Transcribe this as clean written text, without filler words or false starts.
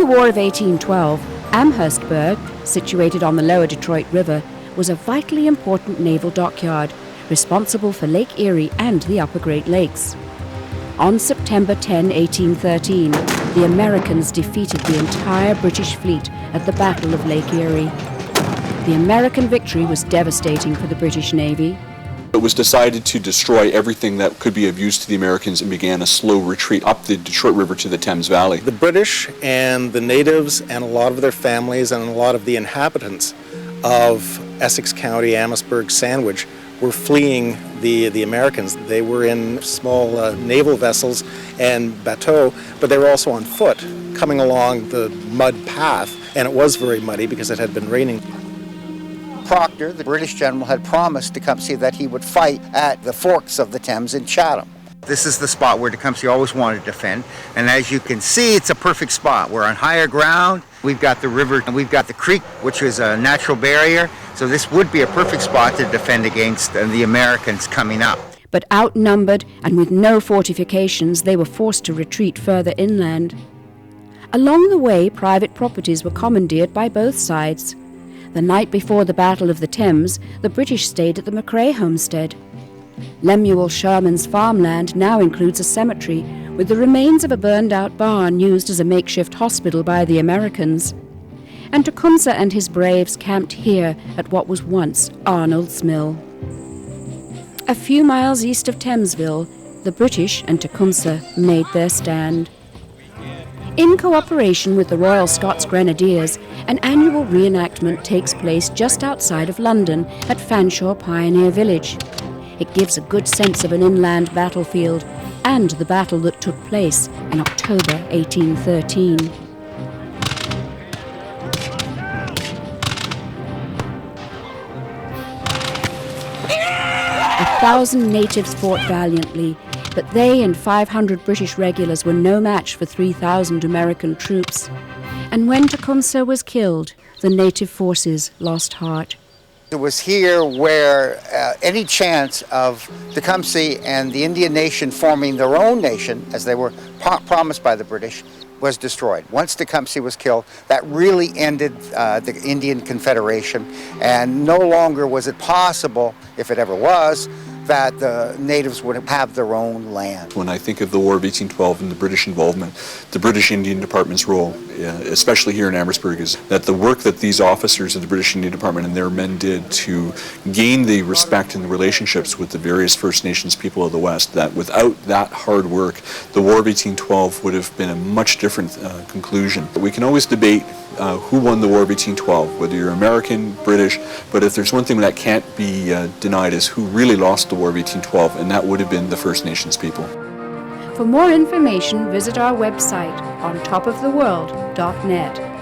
the War of 1812, Amherstburg, situated on the lower Detroit River, was a vitally important naval dockyard, responsible for Lake Erie and the upper Great Lakes. On September 10, 1813, the Americans defeated the entire British fleet at the Battle of Lake Erie. The American victory was devastating for the British Navy. It was decided to destroy everything that could be of use to the Americans and began a slow retreat up the Detroit River to the Thames Valley. The British and the natives and a lot of their families and a lot of the inhabitants of Essex County, Amherstburg, Sandwich were fleeing the Americans. They were in small naval vessels and bateaux, but they were also on foot coming along the mud path, and it was very muddy because it had been raining. Proctor, the British general, had promised Tecumseh that he would fight at the forks of the Thames in Chatham. This is the spot where Tecumseh always wanted to defend, and as you can see, it's a perfect spot. We're on higher ground, we've got the river, and we've got the creek, which is a natural barrier, so this would be a perfect spot to defend against the Americans coming up. But outnumbered and with no fortifications, they were forced to retreat further inland. Along the way, private properties were commandeered by both sides. The night before the Battle of the Thames, the British stayed at the McRae homestead. Lemuel Sherman's farmland now includes a cemetery with the remains of a burned-out barn used as a makeshift hospital by the Americans. And Tecumseh and his braves camped here at what was once Arnold's Mill. A few miles east of Thamesville, the British and Tecumseh made their stand. In cooperation with the Royal Scots Grenadiers, an annual reenactment takes place just outside of London at Fanshawe Pioneer Village. It gives a good sense of an inland battlefield and the battle that took place in October 1813. A 1,000 natives fought valiantly, but they and 500 British regulars were no match for 3,000 American troops. And when Tecumseh was killed, the native forces lost heart. It was here where any chance of Tecumseh and the Indian nation forming their own nation, as they were promised by the British, was destroyed. Once Tecumseh was killed, that really ended the Indian Confederation, and no longer was it possible, if it ever was, that the natives would have their own land. When I think of the War of 1812 and the British involvement, the British Indian Department's role, especially here in Amherstburg, is that the work that these officers of the British Indian Department and their men did to gain the respect and the relationships with the various First Nations people of the West, that without that hard work, the War of 1812 would have been a much different conclusion. But we can always debate who won the War of 1812, whether you're American, British, but if there's one thing that can't be denied is who really lost the War of 1812, and that would have been the First Nations people. For more information, visit our website on topoftheworld.net.